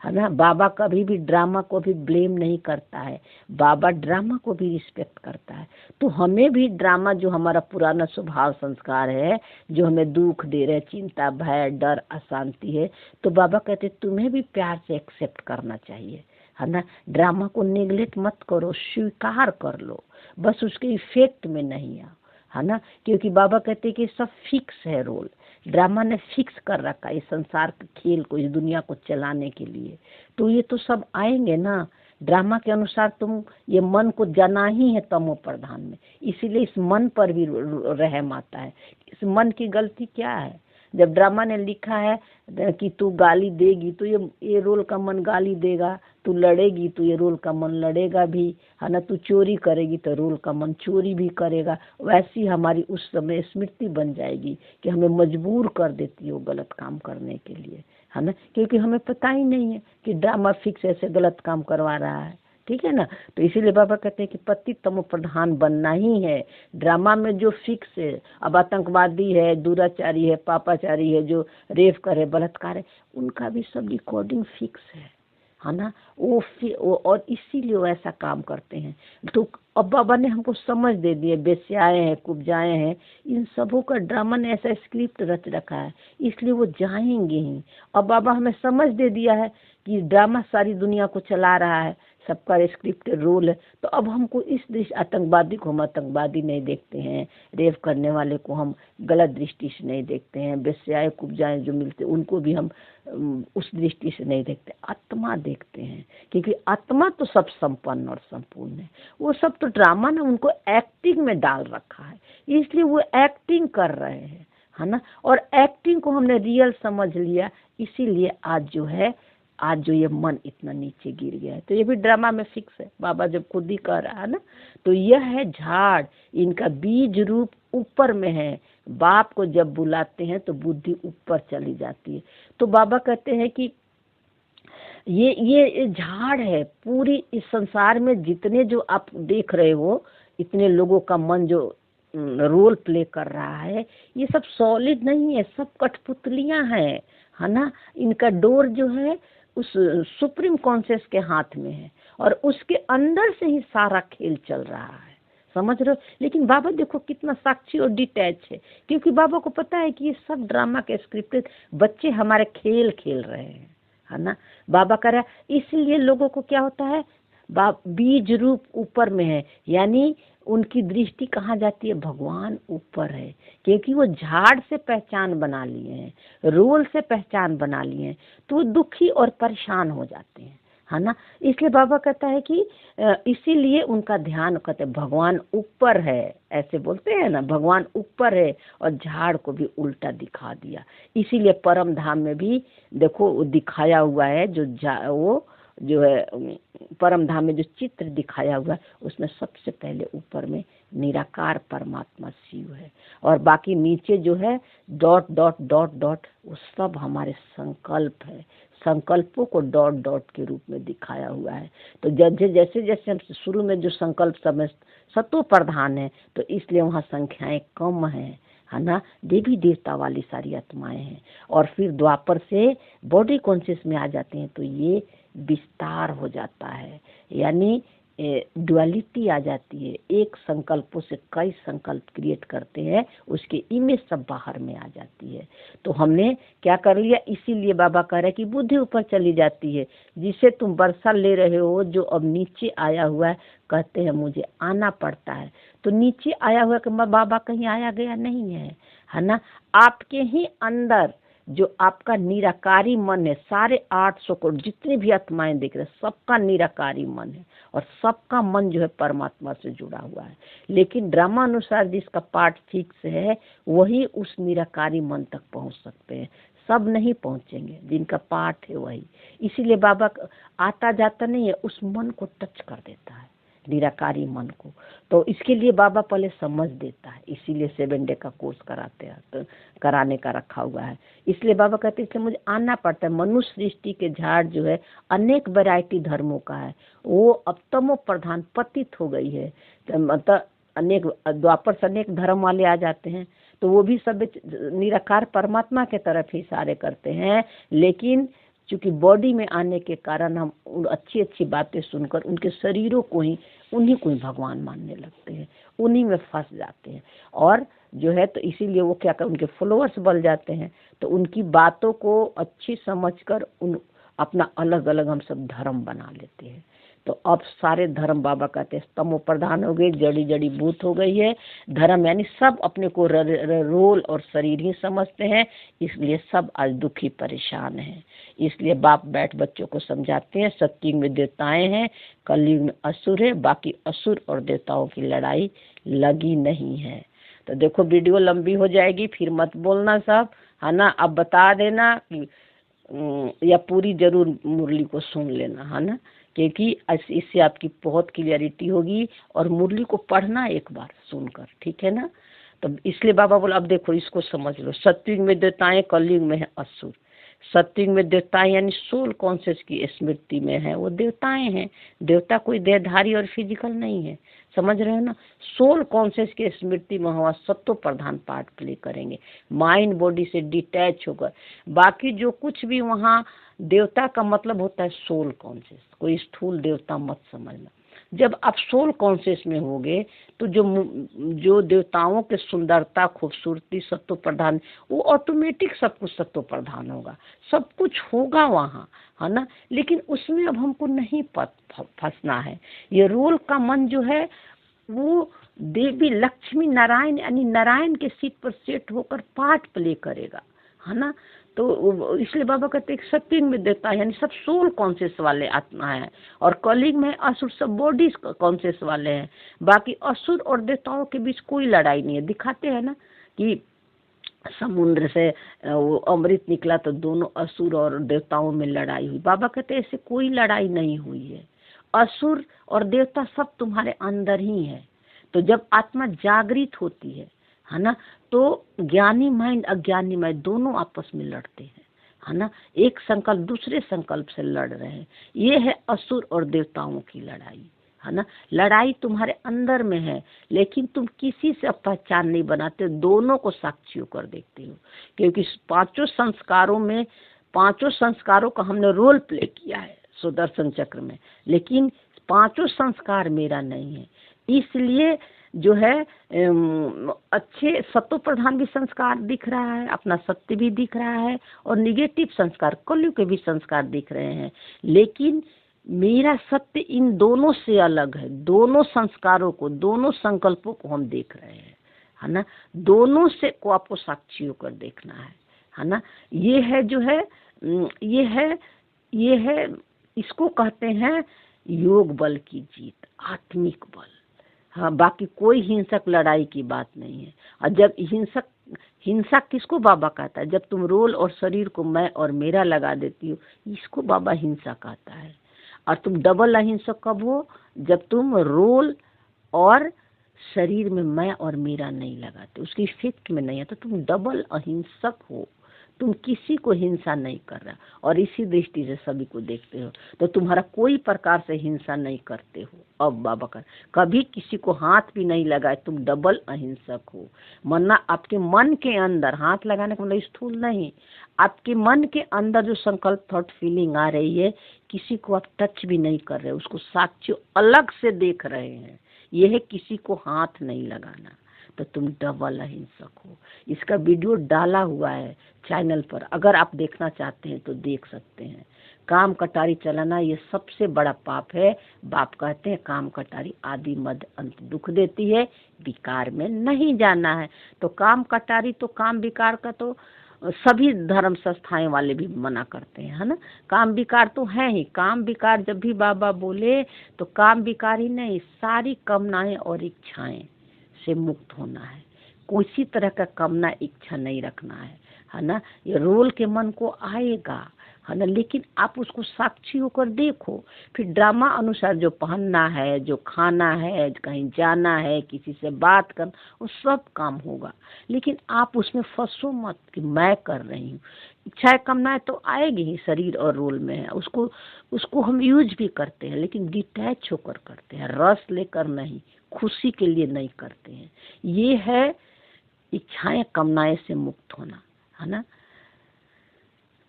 है ना। बाबा कभी भी ड्रामा को भी ब्लेम नहीं करता है, बाबा ड्रामा को भी रिस्पेक्ट करता है। तो हमें भी ड्रामा, जो हमारा पुराना स्वभाव संस्कार है, जो हमें दुख दे रहे, चिंता, भय, डर, अशांति है, तो बाबा कहते तुम्हें भी प्यार से एक्सेप्ट करना चाहिए, है ना। ड्रामा को नेगलेक्ट मत करो, स्वीकार कर लो, बस उसके इफेक्ट में नहीं आओ, है ना। क्योंकि बाबा कहते कि सब फिक्स है रोल, ड्रामा ने फिक्स कर रखा है इस संसार के खेल को, इस दुनिया को चलाने के लिए। तो ये तो सब आएंगे ना ड्रामा के अनुसार। तुम ये मन को जाना ही है तमो प्रधान में, इसीलिए इस मन पर भी रहम आता है। इस मन की गलती क्या है? जब ड्रामा ने लिखा है कि तू गाली देगी तो ये रोल का मन गाली देगा, तू लड़ेगी तो ये रोल का मन लड़ेगा भी, है ना। तू चोरी करेगी तो रोल का मन चोरी भी करेगा। वैसी हमारी उस समय स्मृति बन जाएगी कि हमें मजबूर कर देती है वो गलत काम करने के लिए, है ना। क्योंकि हमें पता ही नहीं है कि ड्रामा फिक्स ऐसे गलत काम करवा रहा है, ठीक है ना। तो इसीलिए बाबा कहते हैं कि पति तमो प्रधान बनना ही है। ड्रामा में जो फिक्स है, अब आतंकवादी है, दुराचारी है, पापाचारी है, जो रेप करे, बलात्कार है, उनका भी सब रिकॉर्डिंग फिक्स है ना। वो और इसीलिए वो ऐसा काम करते हैं। तो अब बाबा ने हमको समझ दे दिए, बेस्याएं हैं, कुब्जाएं हैं, इन सबों का ड्रामा ने ऐसा स्क्रिप्ट रच रखा है, इसलिए वो जाएंगे ही। अब बाबा हमें समझ दे दिया है कि ड्रामा सारी दुनिया को चला रहा है, सबका स्क्रिप्टेड रोल है। तो अब हमको इस दृष्टि, आतंकवादी को हम आतंकवादी नहीं देखते हैं, रेप करने वाले को हम गलत दृष्टि से नहीं देखते हैं, बेस्याएं कुब्जाएं जो मिलते उनको भी हम उस दृष्टि से नहीं देखते, आत्मा देखते हैं। क्योंकि आत्मा तो सब संपन्न और संपूर्ण है। वो सब तो ड्रामा ने उनको एक्टिंग में डाल रखा है, इसलिए वो एक्टिंग कर रहे हैं, है ना। और एक्टिंग को हमने रियल समझ लिया, इसीलिए आज जो ये मन इतना नीचे गिर गया है। तो ये भी ड्रामा में फिक्स है, बाबा जब खुद ही कह रहा है ना। तो यह है झाड़, इनका बीज रूप ऊपर में है। बाप को जब बुलाते हैं तो बुद्धि ऊपर चली जाती है। तो बाबा कहते हैं कि ये झाड़ है। पूरी इस संसार में जितने जो आप देख रहे हो, इतने लोगों का मन जो रोल प्ले कर रहा है, ये सब सॉलिड नहीं है, सब कठपुतलियां हैं, है ना। इनका डोर जो है उस सुप्रीम कॉन्शियस के हाथ में है, और उसके अंदर से ही सारा खेल चल रहा है, समझ रहे हो। लेकिन बाबा देखो कितना साक्षी और डिटैच है, क्योंकि बाबा को पता है कि ये सब ड्रामा के स्क्रिप्टेड बच्चे हमारे खेल खेल रहे हैं, है ना। बाबा कह रहा है, इसलिए लोगों को क्या होता है, बीज रूप ऊपर में है, यानी उनकी दृष्टि कहाँ जाती है? भगवान ऊपर है, क्योंकि वो झाड़ से पहचान बना लिए हैं, रोल से पहचान बना लिए हैं, तो वो दुखी और परेशान हो जाते हैं, है ना। इसलिए बाबा कहता है कि इसीलिए उनका ध्यान, कहते हैं भगवान ऊपर है, ऐसे बोलते हैं ना, भगवान ऊपर है और झाड़ को भी उल्टा दिखा दिया। इसीलिए परम धाम में भी देखो वो दिखाया हुआ है, वो जो है परम धाम में जो चित्र दिखाया हुआ है, उसमें सबसे पहले ऊपर में निराकार परमात्मा शिव है, और बाकी नीचे जो है डॉट डॉट डॉट डॉट, वो सब हमारे संकल्प है। संकल्पों को डॉट डॉट के रूप में दिखाया हुआ है। तो जैसे जैसे हम शुरू में जो संकल्प सब सत्व प्रधान है, तो इसलिए वहाँ संख्याएं कम हैं, है ना, देवी देवता वाली सारी आत्माएं हैं। और फिर द्वापर से बॉडी कॉन्शियस में आ जाते हैं, तो ये विस्तार हो जाता है, यानी डुअलिटी आ जाती है। एक संकल्पों से कई संकल्प क्रिएट करते हैं, उसकी इमेज सब बाहर में आ जाती है। तो हमने क्या कर लिया, इसीलिए बाबा कह रहे हैं कि बुद्धि ऊपर चली जाती है। जिसे तुम वर्षा ले रहे हो, जो अब नीचे आया हुआ है, कहते हैं मुझे आना पड़ता है। तो नीचे आया हुआ कि बाबा कहीं आया गया नहीं है ना। आपके ही अंदर जो आपका निराकारी मन है, 850 करोड़ जितनी भी आत्माएं देख रहे हैं, सबका निराकारी मन है, और सबका मन जो है परमात्मा से जुड़ा हुआ है। लेकिन ड्रामा अनुसार जिसका पार्ट फिक्स है, वही उस निराकारी मन तक पहुंच सकते हैं, सब नहीं पहुंचेंगे, जिनका पार्ट है वही। इसीलिए बाबा आता जाता नहीं है, उस मन को टच कर देता है, निराकारी मन को। तो इसके लिए बाबा पहले समझ देता है, इसीलिए 7 डे का कोर्स कराते हैं, तो कराने का रखा हुआ है। इसलिए बाबा कहते हैं इसलिए मुझे आना पड़ता है। मनुष्य सृष्टि के झाड़ जो है अनेक वैरायटी धर्मों का है, वो अब तमो प्रधान पतित हो गई है। तो मतलब अनेक द्वापर से अनेक धर्म वाले आ जाते हैं, तो वो भी सब निराकार परमात्मा के तरफ ही इशारे करते हैं। लेकिन चूंकि बॉडी में आने के कारण हम अच्छी अच्छी बातें सुनकर उनके शरीरों को ही, उन्हीं को ही भगवान मानने लगते हैं, उन्हीं में फंस जाते हैं। और जो है तो इसीलिए वो क्या कर, उनके फॉलोअर्स बन जाते हैं। तो उनकी बातों को अच्छी समझकर अपना अलग अलग हम सब धर्म बना लेते हैं। तो अब सारे धर्म बाबा कहते हैं तमो प्रधान हो गए, जड़ी जड़ी भूत हो गई है धर्म, यानी सब अपने को रोल और शरीर ही समझते हैं। इसलिए सब आज दुखी परेशान हैं। इसलिए बाप बैठ बच्चों को समझाते हैं, सत्युग में देवताएं हैं, कलयुग में असुर है, बाकी असुर और देवताओं की लड़ाई लगी नहीं है। तो देखो वीडियो लंबी हो जाएगी, फिर मत बोलना सब, है ना। अब बता देना कि या पूरी जरूर मुरली को सुन लेना, है ना, क्योंकि इससे आपकी बहुत क्लियरिटी होगी। और मुरली को पढ़ना एक बार सुनकर, ठीक है ना। तो इसलिए बाबा बोला अब देखो इसको समझ लो, सत्युग में देवताएं, कलयुग में है असुर। सत्युग में देवताएं यानी सोल कॉन्शियस की स्मृति में है, वो देवताएं हैं। देवता कोई देहधारी और फिजिकल नहीं है, समझ रहे हो ना। सोल कॉन्शियस की स्मृति में हुआ सत्व प्रधान पार्ट प्ले करेंगे, माइंड बॉडी से डिटैच होकर। बाकी जो कुछ भी वहाँ देवता का मतलब होता है सोल कॉन्शियस, कोई स्थूल देवता मत समझना। जब आप सोल कॉन्शियस में होगे तो जो देवताओं के सुंदरता, खूबसूरती, सत्व प्रधान, वो ऑटोमेटिक सब कुछ सत्व प्रधान होगा, सब कुछ होगा वहाँ, है ना। लेकिन उसमें अब हमको नहीं फंसना है। ये रोल का मन जो है वो देवी लक्ष्मी नारायण यानी नारायण के सीट पर सेट होकर पार्ट प्ले करेगा, है ना। तो इसलिए बाबा कहते हैं सत्युग में देता है यानी सब सोल कॉन्शियस वाले आत्मा है, और कलयुग में असुर सब बॉडी कॉन्शियस वाले हैं। बाकी असुर और देवताओं के बीच कोई लड़ाई नहीं है। दिखाते हैं ना कि समुद्र से वो अमृत निकला तो दोनों असुर और देवताओं में लड़ाई हुई। बाबा कहते हैं ऐसे कोई लड़ाई नहीं हुई है, असुर और देवता सब तुम्हारे अंदर ही है। तो जब आत्मा जागृत होती है ना, तो ज्ञानी माइंड अज्ञानी माइंड दोनों आपस में लड़ते हैं, है ना। एक संकल्प दूसरे संकल्प से लड़ रहे हैं। ये है असुर और देवताओं की लड़ाई, है ना। लड़ाई तुम्हारे अंदर में है, लेकिन तुम किसी से पहचान नहीं बनाते, दोनों को साक्षी होकर देखते हो। क्योंकि पांचों संस्कारों का हमने रोल प्ले किया है सुदर्शन चक्र में, लेकिन पांचों संस्कार मेरा नहीं है। इसलिए जो है अच्छे सत्व प्रधान भी संस्कार दिख रहा है, अपना सत्य भी दिख रहा है, और निगेटिव संस्कार कलयुग के भी संस्कार दिख रहे हैं। लेकिन मेरा सत्य इन दोनों से अलग है। दोनों संस्कारों को, दोनों संकल्पों को हम देख रहे हैं, है ना। दोनों से को आपको साक्षी होकर देखना है ना। ये है जो है, ये है इसको कहते हैं योग बल की जीत, आत्मिक बल। हाँ, बाकी कोई हिंसक लड़ाई की बात नहीं है। और जब हिंसा किसको बाबा कहता है? जब तुम रोल और शरीर को मैं और मेरा लगा देती हो, इसको बाबा हिंसा कहता है। और तुम डबल अहिंसक कब हो? जब तुम रोल और शरीर में मैं और मेरा नहीं लगाते, उसकी इफेक्ट में नहीं है, तो तुम डबल अहिंसक हो। तुम किसी को हिंसा नहीं कर रहा, और इसी दृष्टि से सभी को देखते हो, तो तुम्हारा कोई प्रकार से हिंसा नहीं करते हो। अब बाबा कर कभी किसी को हाथ भी नहीं लगाए, तुम डबल अहिंसक हो। मरना आपके मन के अंदर, हाथ लगाने का मतलब स्थूल नहीं, आपके मन के अंदर जो संकल्प थॉट फीलिंग आ रही है, किसी को आप टच भी नहीं कर रहे, उसको साक्षी अलग से देख रहे हैं। यह है किसी को हाथ नहीं लगाना, तो तुम डबल अहिंसक हो। इसका वीडियो डाला हुआ है चैनल पर, अगर आप देखना चाहते हैं तो देख सकते हैं। काम कटारी चलाना ये सबसे बड़ा पाप है। बाप कहते हैं काम कटारी आदि मध्य अंत दुख देती है, विकार में नहीं जाना है। तो काम कटारी तो काम विकार का तो सभी धर्म संस्थाएं वाले भी मना करते हैं, है ना। काम विकार तो है ही। काम विकार जब भी बाबा बोले तो काम विकार ही नहीं, सारी कामनाएं और इच्छाएं से मुक्त होना है। किसी तरह का कामना इच्छा नहीं रखना है ना। ये रोल के मन को आएगा, है ना, लेकिन आप उसको साक्षी होकर देखो। फिर ड्रामा अनुसार जो पहनना है, जो खाना है, कहीं जाना है, किसी से बात करना, वो सब काम होगा। लेकिन आप उसमें फंसो मत कि मैं कर रही हूँ। इच्छा कामनाएं तो आएगी ही, शरीर और रोल में है, उसको हम यूज भी करते हैं, लेकिन डिटैच होकर करते हैं, रस लेकर नहीं, खुशी के लिए नहीं करते हैं। ये है इच्छाएं कामनाएं से मुक्त होना, है ना।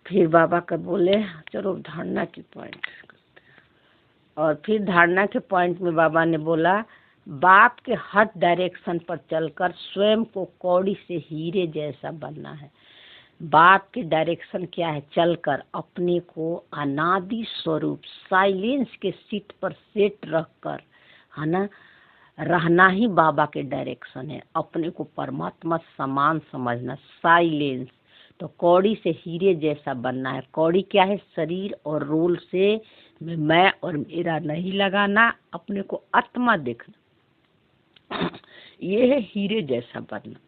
फिर बाबा का बोले चलो धारणा की पॉइंट करते हैं। और फिर धारणा के पॉइंट में बाबा ने बोला, बाप के हर डायरेक्शन पर चलकर स्वयं को कौड़ी से हीरे जैसा बनना है। बाप की डायरेक्शन क्या है? चलकर अपने को अनादि स्वरूप साइलेंस के सीट पर सेट रखकर, है ना, रहना ही बाबा के डायरेक्शन है। अपने को परमात्मा समान समझना, साइलेंस। तो कौड़ी से हीरे जैसा बनना है। कौड़ी क्या है? शरीर और रोल से मैं और मेरा नहीं लगाना, अपने को आत्मा देखना। ये है हीरे जैसा बनना।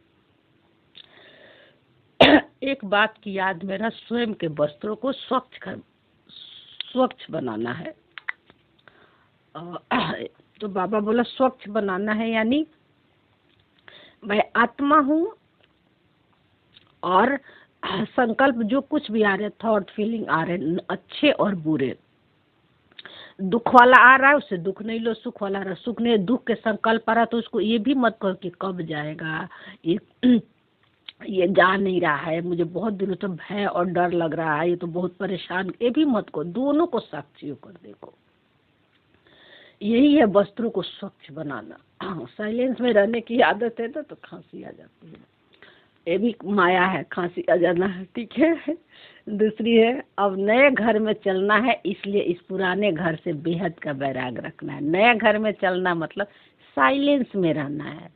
एक बात की याद मेरा, स्वयं के वस्त्रों को स्वच्छ बनाना है। तो बाबा बोला स्वच्छ बनाना है, यानी मैं आत्मा हूँ, और संकल्प जो कुछ भी आ रहे, थॉट फीलिंग आ रहे, अच्छे और बुरे, दुख वाला आ रहा है उससे दुख नहीं लो, सुख वाला आ रहा है सुख नहीं, दुख के संकल्प आ रहा है तो उसको ये भी मत कहो कि कब जाएगा, ये जा नहीं रहा है, मुझे बहुत दिनों से भय और डर लग रहा है, ये तो बहुत परेशान, ये भी मत कहो। दोनों को साक्षी होकर देखो। यही है वस्त्रों को स्वच्छ बनाना। साइलेंस में रहने की आदत है तो खांसी आ जाती है, ये भी माया है, खांसी आ जाना है, ठीक है। दूसरी है, अब नए घर में चलना है, इसलिए इस पुराने घर से बेहद का वैराग रखना है। नए घर में चलना मतलब साइलेंस में रहना है।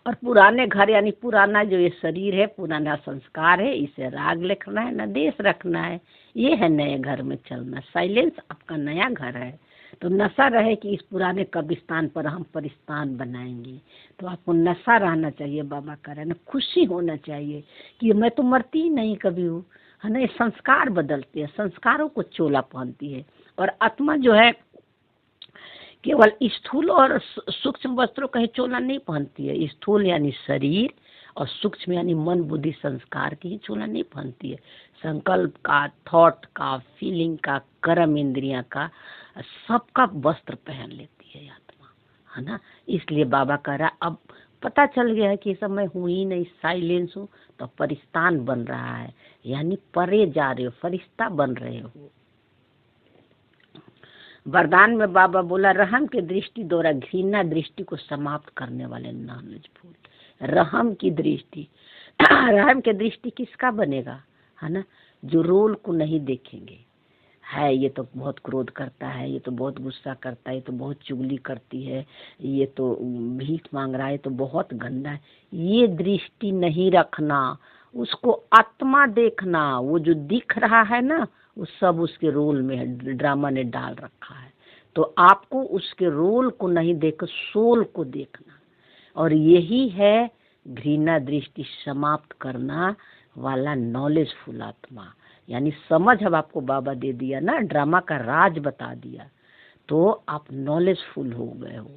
और पुराने घर यानी पुराना जो ये शरीर है, पुराना संस्कार है, इसे राग लिखना है, न देश रखना है। ये है नए घर में चलना। साइलेंस आपका नया घर है, तो नशा रहे कि इस पुराने कब्रिस्तान पर हम परिस्तान बनाएंगे, तो आपको नशा रहना चाहिए। बाबा कह रहे हैं ना, खुशी होना चाहिए कि मैं तो मरती ही नहीं कभी हूँ, है ना। ये संस्कार बदलते हैं, संस्कारों को चोला पहनती है। और आत्मा जो है केवल स्थूल और सूक्ष्म वस्त्रों का ही चोला नहीं पहनती है। स्थूल यानी शरीर और सूक्ष्म यानी मन बुद्धि संस्कार की ही चोला नहीं पहनती है। संकल्प का, थॉट का, फीलिंग का, कर्म इंद्रियां का, सबका वस्त्र पहन लेती है आत्मा, है ना। इसलिए बाबा कह रहा, अब पता चल गया है कि सब मैं हूँ ही नहीं, साइलेंस हूँ, तो परिस्तान बन रहा है, यानी परे जा रहे हो, फरिश्ता बन रहे हो। वरदान में बाबा बोला, रहम की दृष्टि द्वारा घृणा दृष्टि को समाप्त करने वाले नॉलेज फूल। रहम की दृष्टि, रहम की दृष्टि किसका बनेगा, है ना, जो रोल को नहीं देखेंगे, है, ये तो बहुत क्रोध करता है, ये तो बहुत गुस्सा करता है, ये तो बहुत चुगली करती है, ये तो भीख मांग रहा है, तो बहुत गंदा है। ये दृष्टि नहीं रखना, उसको आत्मा देखना। वो जो दिख रहा है ना, वो सब उसके रोल में है, ड्रामा ने डाल रखा है। तो आपको उसके रोल को नहीं देख, सोल को देखना। और यही है घृणा दृष्टि समाप्त करना वाला नॉलेजफुल आत्मा। यानी समझ अब आपको बाबा दे दिया ना, ड्रामा का राज बता दिया, तो आप नॉलेजफुल हो गए हो।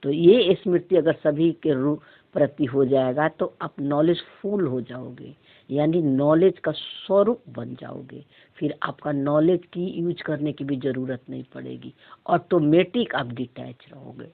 तो ये स्मृति अगर सभी के रूप प्रति हो जाएगा तो आप नॉलेजफुल हो जाओगे, यानी नॉलेज का स्वरूप बन जाओगे। फिर आपका नॉलेज की यूज करने की भी जरूरत नहीं पड़ेगी, ऑटोमेटिक आप डिटैच रहोगे।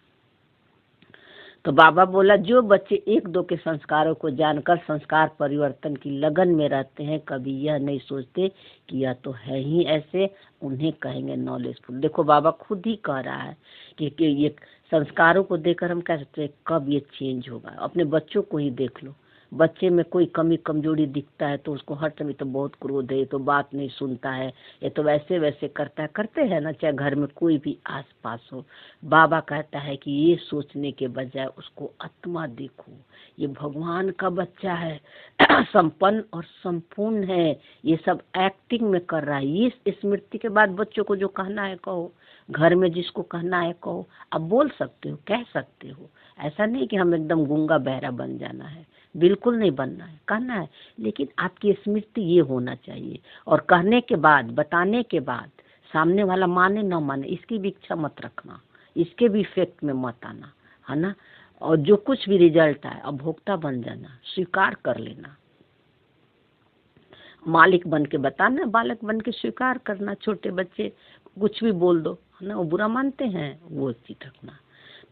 तो बाबा बोला, जो बच्चे एक दो के संस्कारों को जानकर संस्कार परिवर्तन की लगन में रहते हैं, कभी यह नहीं सोचते कि यह तो है ही ऐसे, उन्हें कहेंगे नॉलेजफुल। देखो बाबा खुद ही कह रहा है कि ये संस्कारों को देखकर हम कह सकते हैं कब ये चेंज होगा। अपने बच्चों को ही देख लो, बच्चे में कोई कमी कमजोरी दिखता है तो उसको हर समय तो बहुत क्रोध है, ये तो बात नहीं सुनता है, ये तो वैसे वैसे करता है, करते हैं ना, चाहे घर में कोई भी आस पास हो। बाबा कहता है कि ये सोचने के बजाय उसको आत्मा देखो, ये भगवान का बच्चा है, संपन्न और संपूर्ण है, ये सब एक्टिंग में कर रहा है। ये स्मृति के बाद बच्चों को जो कहना है कहो, घर में जिसको कहना है कहो, आप बोल सकते हो, कह सकते हो। ऐसा नहीं कि हम एकदम गूंगा बहरा बन जाना है, बिल्कुल नहीं बनना है, कहना है, लेकिन आपकी स्मृति ये होना चाहिए। और कहने के बाद, बताने के बाद सामने वाला माने न माने इसकी भी इच्छा मत रखना, इसके भी इफेक्ट में मत आना, है ना। और जो कुछ भी रिजल्ट आए अब भोक्ता बन जाना, स्वीकार कर लेना, मालिक बन के बताना, बालक बन के स्वीकार करना। छोटे बच्चे कुछ भी बोल दो, है ना, वो बुरा मानते हैं, वो चीज रखना।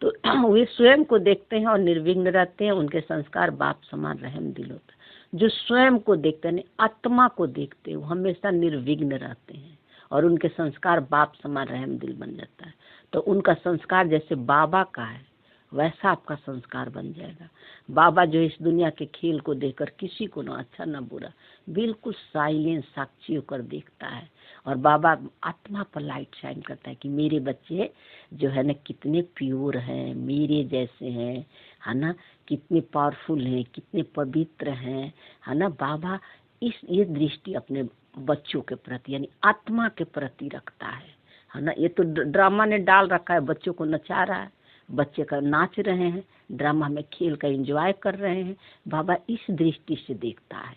तो वे स्वयं को देखते हैं और निर्विघ्न रहते हैं, उनके संस्कार बाप समान रहम दिल होता है। जो स्वयं को देखते हैं, आत्मा को देखते हैं, वो हमेशा निर्विघ्न रहते हैं और उनके संस्कार बाप समान रहम दिल बन जाता है। तो उनका संस्कार जैसे बाबा का है वैसा आपका संस्कार बन जाएगा। बाबा जो इस दुनिया के खेल को देखकर किसी को ना अच्छा ना बुरा, बिल्कुल साइलेंस साक्षी होकर देखता है। और बाबा आत्मा पर लाइट शाइन करता है कि मेरे बच्चे जो है ना कितने प्योर हैं, मेरे जैसे हैं, है ना, कितने पावरफुल हैं, कितने पवित्र हैं, है ना। बाबा ये दृष्टि अपने बच्चों के प्रति यानी आत्मा के प्रति रखता है ना। ये तो ड्रामा ने डाल रखा है, बच्चों को नचा रहा है, बच्चे का नाच रहे हैं, ड्रामा में खेल का एंजॉय कर रहे हैं। बाबा इस दृष्टि से देखता है।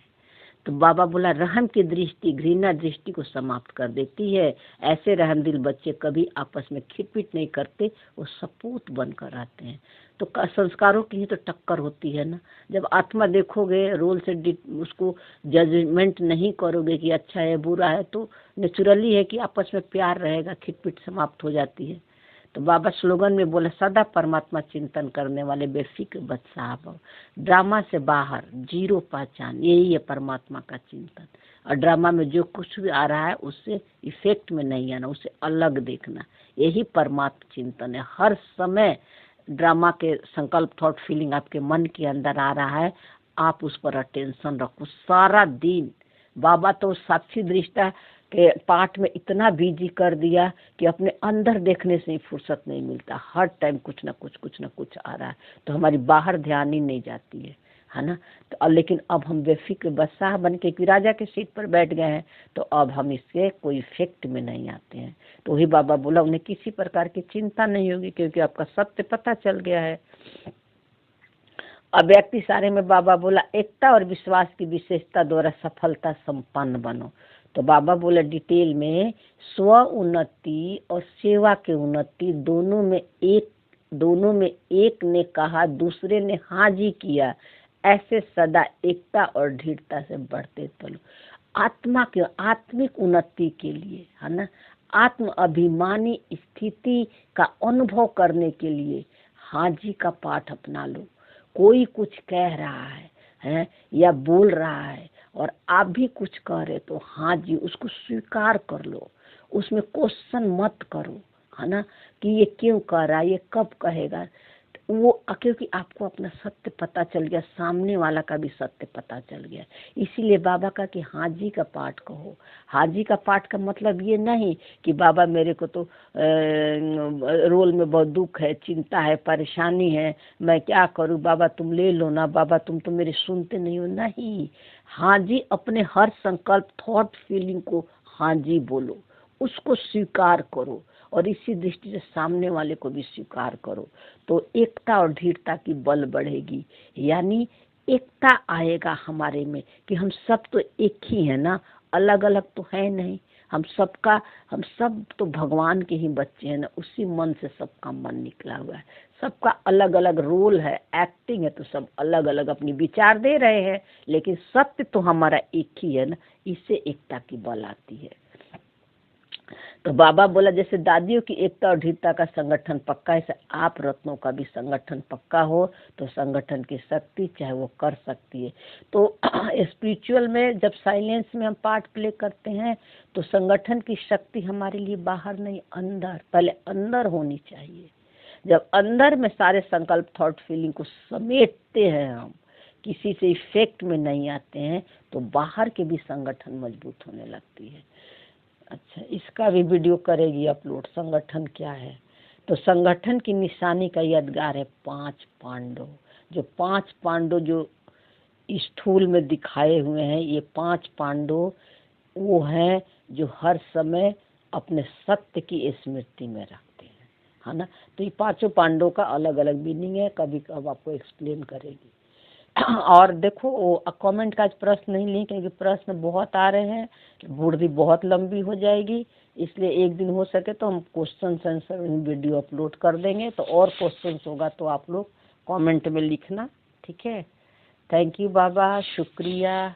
तो बाबा बोला, रहम की दृष्टि घृणा दृष्टि को समाप्त कर देती है। ऐसे रहम दिल बच्चे कभी आपस में खिटपिट नहीं करते, वो सपूत बनकर रहते हैं। तो संस्कारों की ही तो टक्कर होती है ना। जब आत्मा देखोगे, रोल से उसको जजमेंट नहीं करोगे कि अच्छा है बुरा है, तो नेचुरली है कि आपस में प्यार रहेगा, खिटपिट समाप्त हो जाती है। तो बाबा स्लोगन में बोला, सदा परमात्मा चिंतन करने वाले बेफिक्र बदशाह भव, ड्रामा से बाहर जीरो पहचान, यही है परमात्मा का चिंतन। और ड्रामा में जो कुछ भी आ रहा है उससे इफेक्ट में नहीं आना, उससे अलग देखना, यही परमात्मा चिंतन है। हर समय ड्रामा के संकल्प थॉट फीलिंग आपके मन के अंदर आ रहा है, आप उस पर अटेंशन रखो सारा दिन। बाबा तो साक्षी दृष्टा के पाठ में इतना बिजी कर दिया कि अपने अंदर देखने से ही फुर्सत नहीं मिलता, हर टाइम कुछ ना कुछ आ रहा है, तो हमारी बाहर ध्यान ही नहीं जाती है ना। तो लेकिन अब हम बेफिक्र बादशाह बन के राजा के सीट पर बैठ गए हैं, तो अब हम इससे कोई इफेक्ट में नहीं आते हैं। तो वही बाबा बोला, उन्हें किसी प्रकार की चिंता नहीं होगी, क्योंकि आपका सत्य पता चल गया है। अब व्यक्ति सारे में बाबा बोला, एकता और विश्वास की विशेषता द्वारा सफलता संपन्न बनो। तो बाबा बोला डिटेल में, स्व उन्नति और सेवा के उन्नति दोनों में एक ने कहा, दूसरे ने हाँ जी किया, ऐसे सदा एकता और दृढ़ता से बढ़ते चलो। आत्मा के आत्मिक उन्नति के लिए, है ना, आत्म अभिमानी स्थिति का अनुभव करने के लिए हाँ जी का पाठ अपना लो। कोई कुछ कह रहा है या बोल रहा है और आप भी कुछ कह रहे, तो हाँ जी उसको स्वीकार कर लो, उसमें क्वेश्चन मत करो, है ना, कि ये क्यों कह रहा है, ये कब कहेगा। वो क्योंकि आपको अपना सत्य पता चल गया, सामने वाला का भी सत्य पता चल गया। इसीलिए बाबा का कि हाजी का पाठ कहो। हाजी का पाठ का मतलब ये नहीं कि बाबा मेरे को तो रोल में बहुत दुख है, चिंता है, परेशानी है, मैं क्या करूं, बाबा तुम ले लो ना, बाबा तुम तो मेरे सुनते नहीं हो। नहीं, हाजी अपने हर संकल्प, थॉट, फीलिंग को हाजी बोलो, उसको स्वीकार करो और इसी दृष्टि से सामने वाले को भी स्वीकार करो, तो एकता और दृढ़ता की बल बढ़ेगी। यानी एकता आएगा हमारे में कि हम सब तो एक ही है ना, अलग अलग तो है नहीं। हम सब तो भगवान के ही बच्चे हैं ना, उसी मन से सबका मन निकला हुआ है। सबका अलग अलग रोल है, एक्टिंग है, तो सब अलग अलग अपनी विचार दे रहे हैं, लेकिन सत्य तो हमारा एक ही है ना। इससे एकता की बल आती है। तो बाबा बोला जैसे दादियों की एकता और दृढ़ता का संगठन पक्का है, आप रत्नों का भी संगठन पक्का हो तो संगठन की शक्ति चाहे वो कर सकती है। तो स्पिरिचुअल में जब साइलेंस में हम पार्ट प्ले करते हैं तो संगठन की शक्ति हमारे लिए बाहर नहीं, अंदर, पहले अंदर होनी चाहिए। जब अंदर में सारे संकल्प, थॉट, फीलिंग को समेटते हैं, हम किसी से इफेक्ट में नहीं आते हैं, तो बाहर के भी संगठन मजबूत होने लगती है। अच्छा, इसका भी वीडियो करेगी अपलोड, संगठन क्या है। तो संगठन की निशानी का यादगार है 5 पांडव। जो 5 पांडव जो स्थूल में दिखाए हुए हैं, ये 5 पांडव वो हैं जो हर समय अपने सत्य की स्मृति में रखते हैं, है ना। तो ये 5 पांडव का अलग अलग मीनिंग है, कभी कब आपको एक्सप्लेन करेगी। और देखो वो कमेंट का प्रश्न नहीं ली, क्योंकि प्रश्न बहुत आ रहे हैं, बुर्दी बहुत लंबी हो जाएगी, इसलिए एक दिन हो सके तो हम क्वेश्चन आंसर वीडियो अपलोड कर देंगे। तो और क्वेश्चन होगा तो आप लोग कमेंट में लिखना, ठीक है। थैंक यू बाबा, शुक्रिया।